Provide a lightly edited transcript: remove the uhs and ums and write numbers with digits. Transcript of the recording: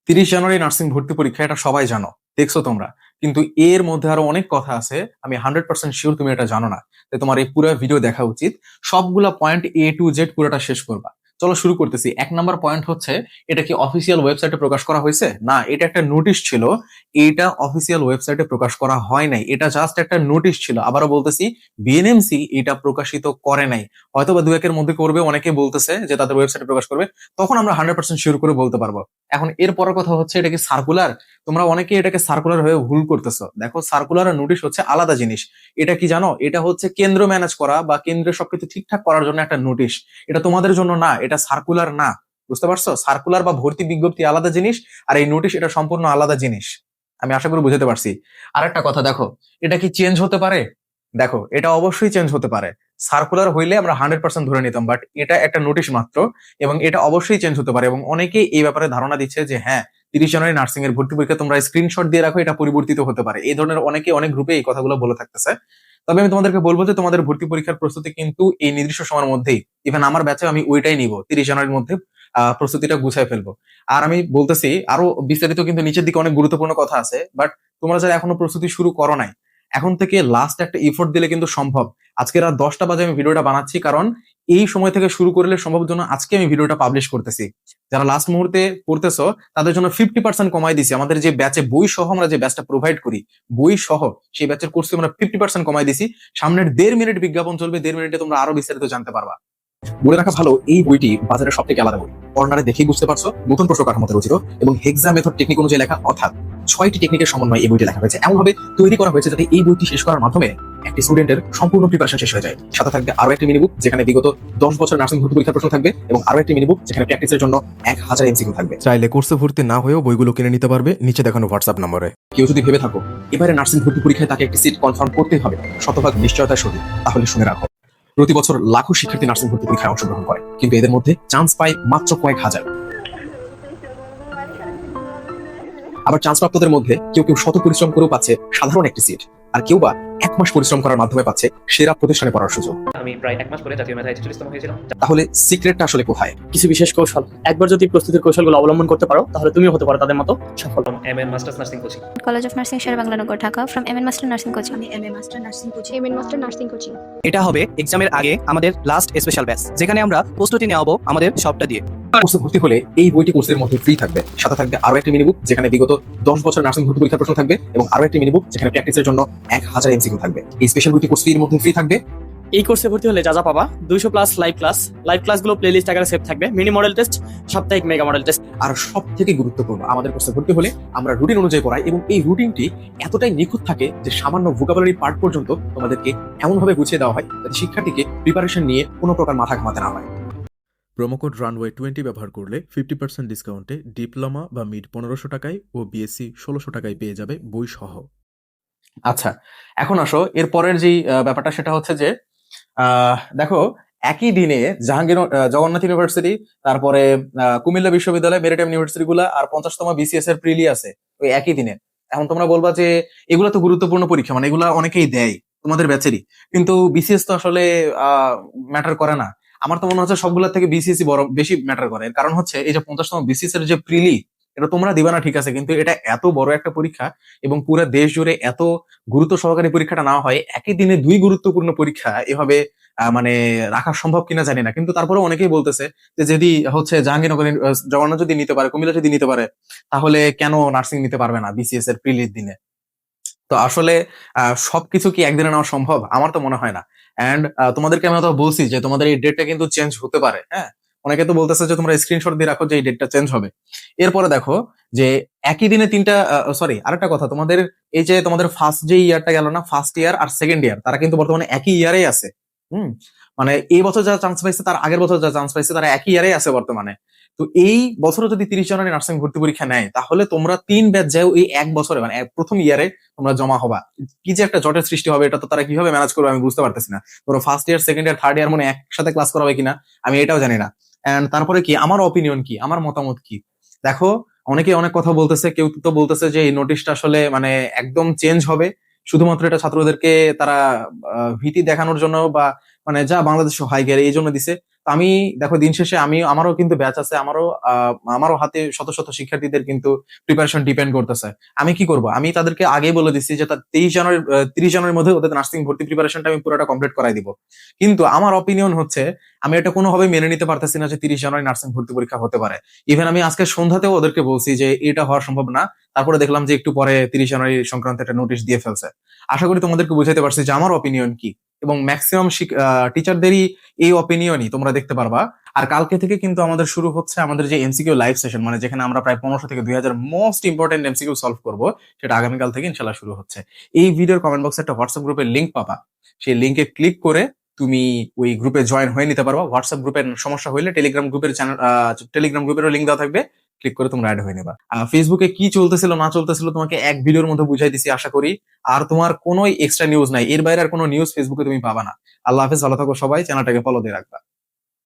30 জানুয়ারি nursing ভর্তি পরীক্ষা, এটা সবাই জানো, দেখছো তোমরা। কিন্তু এর মধ্যে আরো অনেক কথা আছে, আমি 100% শিওর তুমি এটা জানো না। তাই তোমার এই পুরো ভিডিও দেখা উচিত, সবগুলা পয়েন্ট A to Z পুরোটা শেষ করবা। চলো শুরু করতেছি। 1 নম্বর পয়েন্ট হচ্ছে, এটা কি অফিসিয়াল ওয়েবসাইটে প্রকাশ করা হয়েছে? না, এটা একটা নোটিশ ছিল। এটা অফিসিয়াল ওয়েবসাইটে প্রকাশ করা হয় নাই, এটা জাস্ট একটা নোটিশ ছিল। আবারও বলতেছি, বিএনএমসি এটা প্রকাশিত করে নাই। হয়তো বা দু একের মধ্যে করবে, অনেকে বলতেছে যে তাদের ওয়েবসাইটে প্রকাশ করবে, তখন আমরা 100% শিওর করে বলতে পারবো। এখন এর পরের কথা হচ্ছে, এটা কি সার্কুলার? তোমরা অনেকে এটাকে সার্কুলার হয়ে ভুল করতেছো। দেখো, সার্কুলার আর নোটিশ হচ্ছে আলাদা জিনিস। এটা কি জানো? এটা হচ্ছে কেন্দ্র ম্যানেজ করা বা কেন্দ্রের সবকিছু ঠিকঠাক করার জন্য একটা নোটিশ। এটা তোমাদের জন্য না, এটা সার্কুলার না। বুঝতে পারছো? সার্কুলার বা ভর্তি বিজ্ঞপ্তি আলাদা জিনিস, আর এই নোটিশ এটা সম্পূর্ণ আলাদা জিনিস। আমি আশা করি বুঝতে পারছি। আরেকটা কথা, দেখো, এটা কি চেঞ্জ হতে পারে? দেখো, এটা অবশ্যই চেঞ্জ হতে পারে। সার্কুলার হইলে আমরা 100% ধরে নিতাম, বাট এটা একটা নোটিশ মাত্র, এবং এটা অবশ্যই চেঞ্জ হতে পারে। এবং অনেকেই এই ব্যাপারে ধারণা দিচ্ছে যে হ্যাঁ, 30 জানুয়ারি নার্সিং এর ভর্তি পরীক্ষা তোমরা স্ক্রিনশট দিয়ে রাখো, এটা পরিবর্তিত হতে পারে। এই ধরনের অনেকে অনেক গ্রুপে এই কথাগুলো বলে থাকতেছে। তবে আমি তোমাদেরকে বলবো যে তোমাদের ভর্তি পরীক্ষার প্রস্তুতি কিন্তু এই নির্দিষ্ট সময়ের মধ্যেই, ইভেন আমার ব্যাচে আমি ওইটাই নিব, 30 জানুয়ারির মধ্যে প্রস্তুতিটা গুছায় ফেলবো। আর আমি বলতেছি, আরো বিস্তারিত কিন্তু নিচের দিকে অনেক গুরুত্বপূর্ণ কথা আছে, বাট তোমরা যারা এখনো প্রস্তুতি শুরু করো নাই, এখন থেকে লাস্ট একটা এফোর্ট দিলে কিন্তু সম্ভব। আজকে রাত 10টা বাজে আমি ভিডিওটা বানাচ্ছি, কারণ এই সময় থেকে শুরু করলে সম্ভব জন্য আজকে আমি ভিডিওটা পাবলিশ করতেছি। যারা লাস্ট মুহূর্তে পড়তেছো তাদের জন্য 50% কমাই দিছি। আমাদের যে ব্যাচে বই সহ আমরা যে ব্যাচটা প্রোভাইড করি, বই সহ সেই ব্যাচের কোর্সে আমরা 50% কমাই দিছি। সামনের 1.5 মিনিট বিজ্ঞাপন চলবে, 1.5 মিনিটে তোমরা আরো বিস্তারিত জানতে পারবা। বলে রাখা ভালো, এই বইটি বাজারের সব থেকে আলাদা বই। কর্নারে দেখেই বুঝতে পারছো, নতুন প্রশ্ন কাঠামোতে রচিত এবং হেক্সা মেথড টেকনিক অনুযায়ী লেখা, অর্থাৎ 6টি টেকনিকের সমন্বয়ে এই বইটি লেখা হয়েছে। এমন ভাবে তৈরি করা হয়েছে যাতে এই বইটি শেষ করার মাধ্যমে একটি স্টুডেন্টের সম্পূর্ণ প্রিপারেশন শেষ হয়ে যায়। সাথে থাকবে আরো একটি মিনি বুক, যেখানে বিগত 10 বছর নার্সিং ভর্তি পরীক্ষার প্রশ্ন থাকবে, এবং আরো একটি মিনি বুক যেখানে প্র্যাকটিসের জন্য 1000 এমসিকিউ থাকবে। চাইলে কোর্সে ভর্তি না হয়েও বইগুলো কিনে নিতে পারবে নিচে দেখানো হোয়াটসঅ্যাপ নম্বরে। কেউ যদি ভেবে থাকো এবারে নার্সিং ভর্তি পরীক্ষায় তাকে একটি সিট কনফার্ম করতেই হবে শতভাগ নিশ্চয়তার সহিত, তাহলে শুনে রাখো, প্রতি বছর লাখো শিক্ষার্থী নার্সিং ভর্তি পরীক্ষায় অংশগ্রহণ করে, কিন্তু এদের মধ্যে চান্স পায় মাত্র কয়েক হাজার। আবার চান্স প্রাপ্তদের মধ্যে কেউ কেউ শত পরিশ্রম করেও পাচ্ছে সাধারণ একটি সিট, আর কেউ বা 1 মাস পরিশ্রম করার মাধ্যমে পাচ্ছে সেরা প্রতিষ্ঠানে পড়ার সুযোগ। আমি প্রায় 1 মাস পরে জাতীয় মেধায় 46তম হয়েছিলাম। তাহলে সিক্রেটটা আসলে কোথায়? কিছু বিশেষ কৌশল, একবার যদি প্রস্তুতির কৌশলগুলো অবলম্বন করতে পারো তাহলে তুমিও হতে পারো তাদের মতো সফল। MN masters nursing coaching, college of nursing Sher-e-Bangla Nagar, Dhaka. From MN master nursing coaching. MA master nursing coaching MN master nursing coaching. এটা হবে এক্সামের আগে আমাদের লাস্ট স্পেশাল ব্যাচ, যেখানে আমরা প্রস্তুতি নেওয়াবো আমাদের সবটা দিয়ে। কোর্সে ভর্তি হলে এই বইটি কোর্সের মধ্যে ফ্রি থাকবে। সাথে থাকবে আরো একটি মিনি বুক, যেখানে বিগত 10 বছর নার্সিং ভর্তি পরীক্ষার প্রশ্ন থাকবে, এবং আরো একটি মিনি বুক যেখানে প্র্যাকটিসের জন্য 1000 এমসিকিউ থাকবে। এই স্পেশাল বইটি কোর্স ফির মধ্যে ফ্রি থাকবে। এই কোর্সে ভর্তি হলে যা যা পাবা: 200+ লাইভ ক্লাসগুলো প্লেলিস্ট আকারে সেভ থাকবে, মিনি মডেল টেস্ট, সাপ্তাহিক মেগা মডেল টেস্ট। আর সব থেকে গুরুত্বপূর্ণ, আমাদের কোর্সে ভর্তি হলে আমরা রুটিন অনুযায়ী পড়াই, এবং এই রুটিনটি এতটাই নিখুঁত থাকে যে সামান্য ভোকাবুলারি পার্ট পর্যন্ত তোমাদেরকে এমনভাবে গুছিয়ে দেওয়া হয় যাতে শিক্ষার্থীকে প্রিপারেশন নিয়ে কোনো প্রকার মাথা ঘামাতে না হয়। প্রোমোকোড রানওয়ে20 ব্যবহার করলে 50% ডিসকাউন্টে ডিপ্লোমা বা মিড 1500 টাকায় ও বিএসসি 1600 টাকায় পেয়ে যাবে বই সহ। আচ্ছা, এখন আসো এর পরের যে ব্যাপারটা, সেটা হচ্ছে যে দেখো, একই দিনে জাহাঙ্গীর জগন্নাথ ইউনিভার্সিটি, তারপরে কুমিল্লা বিশ্ববিদ্যালয়, মেরিটাইম ইউনিভার্সিটি গুলা, আর 50তম বিসিএস এর প্রিলি আছে ওই একই দিনে। এখন তোমরা বলবা যে এগুলা তো গুরুত্বপূর্ণ পরীক্ষা, মানে এগুলা অনেকেই দেয় তোমাদের ব্যাচেরই, কিন্তু বিসিএস তো আসলে ম্যাটার করে না। আমার তো মনে হচ্ছে সবগুলা থেকে বিসিএসই বড় বেশি ম্যাটার করে। এর কারণ হচ্ছে, এই যে 50তম বিসিএস এর যে প্রিলি, এটা তোমরা দিবা না ঠিক আছে, কিন্তু এটা এত বড় একটা পরীক্ষা, এবং পুরো দেশ জুড়ে এত গুরুত্ব সহকারে পরীক্ষাটা নেওয়া হয়, একই দিনে 2 গুরুত্বপূর্ণ পরীক্ষা এভাবে মানে রাখা সম্ভব কিনা জানি না। কিন্তু তারপরে অনেকেই বলতেছে যে যদি হচ্ছে জাহাঙ্গীরনগর জগন্নাথ যদি নিতে পারে, কুমিল্লা যদি নিতে পারে, তাহলে কেন নার্সিং নিতে পারবে না বিসিএস এর প্রিলির দিনে? তো আসলে সবকিছু কি একদিনে নেওয়া সম্ভব? আমার তো মনে হয় না। এন্ড তোমাদেরকে আমি তো বলছি যে তোমাদের এই ডেটটা কিন্তু চেঞ্জ হতে পারে। হ্যাঁ, অনেকে তো বলতেছে যে তোমরা স্ক্রিনশট দিয়ে রাখো যে এই ডেটটা চেঞ্জ হবে। এরপরে দেখো যে একই দিনে তিনটা, সরি আরেকটা কথা, তোমাদের এই যে তোমাদের ফার্স্ট যে ইয়ারটা গেল না, ফার্স্ট ইয়ার আর সেকেন্ড ইয়ার, তারা কিন্তু বর্তমানে একই ইয়ারেই আছে। হুম, মানে এই বছর যারা চান্স পাইছে তার আগের বছর যারা চান্স পাইছে তারা একই ইয়ারেই আছে বর্তমানে। তো এই বছরও যদি 30 জানুয়ারি নার্সিং ভর্তি পরীক্ষা নেয়, তাহলে তোমরা 3 ব্যাচ যাও এই এক বছরে, মানে প্রথম ইয়ারে তোমরা জমা হবা। কি যে একটা জটের সৃষ্টি হবে, এটা তো তারা কিভাবে ম্যানেজ করবে আমি বুঝতে পারতেছি না। ধরো first year, second year, third year মনে একসাথে ক্লাস করাবে কিনা আমি এটাও জানি না। এন্ড তারপরে কি আমার অপিনিয়ন কি, আমার মতামত কি, দেখো, অনেকে অনেক কথা বলতেছে। কেউ তো বলতেছে যে এই নোটিশটা আসলে মানে একদম চেঞ্জ হবে, শুধুমাত্র এটা ছাত্রদেরকে তারা ভীতি দেখানোর জন্য, বা মানে যা বাংলাদেশ হাই গেলে এই জন্য দিছে। তো আমি দেখো দিন শেষে আমারও কিন্তু ব্যাচ আছে, আমারও হাতে শত শত শিক্ষার্থীদের কিন্তু প্রিপারেশন ডিপেন্ড করতেছে। আমি কি করব, আমি তাদেরকে আগেই বলে দিচ্ছি যে 30 জানুয়ারির মধ্যে ওদের নার্সিং ভর্তি প্রিপারেশনটা আমি পুরোটা কমপ্লিট করাই দিব। কিন্তু আমার অপিনিয়ন হচ্ছে আমি এটা কোনোভাবে মেনে নিতে পারতেছি না যে 30 জানুয়ারি নার্সিং ভর্তি পরীক্ষা হতে পারে। ইভেন আমি আজকে সন্ধ্যাতেও ওদেরকে বলছি যে এটা হওয়া সম্ভব না, তারপরে দেখলাম যে একটু পরে 30 জানুয়ারি সংক্রান্ত একটা নোটিশ দিয়ে ফেলছে। আশা করি তোমাদেরকে বুঝাইতে পারছি যে আমার অপিনিয়ন কি, এবং ম্যাক্সিমাম টিচারদেরই এই অপিনিয়নই তোমরা দেখতে পারবা। আর কালকে থেকে কিন্তু আমাদের শুরু হচ্ছে আমাদের যে এমসিকিউ লাইভ সেশন, মানে যেখানে আমরা প্রায় 1500 থেকে 2000 মোস্ট ইম্পর্টেন্ট এমসিকিউ সলভ করবো, সেটা আগামীকাল থেকে ইনশাল্লাহ শুরু হচ্ছে। এই ভিডিওর কমেন্ট বক্সে একটা হোয়াটসঅ্যাপ গ্রুপের লিঙ্ক পাবা, সেই লিঙ্কে ক্লিক করে তুমি ওই গ্রুপে জয়েন হয়ে নিতে পারবা। হোয়াটসঅ্যাপ গ্রুপের সমস্যা হইলে টেলিগ্রাম গ্রুপেরও লিঙ্ক দেওয়া থাকবে, ক্লিক করে তোমরা অ্যাড হয়ে নেবা। ফেসবুকে কি চলতেছিল না চলতেছিল তোমাকে এক ভিডিওর মধ্যে বুঝাই দিছি আশা করি। আর তোমার কোনো এক্সট্রা নিউজ নাই, এর বাইরে আর কোনো নিউজ ফেসবুকে তুমি পাবা না। আল্লাহ হাফেজ, ভালো থাকো সবাই, চ্যানেলটাকে ফলো দিয়ে রাখবা।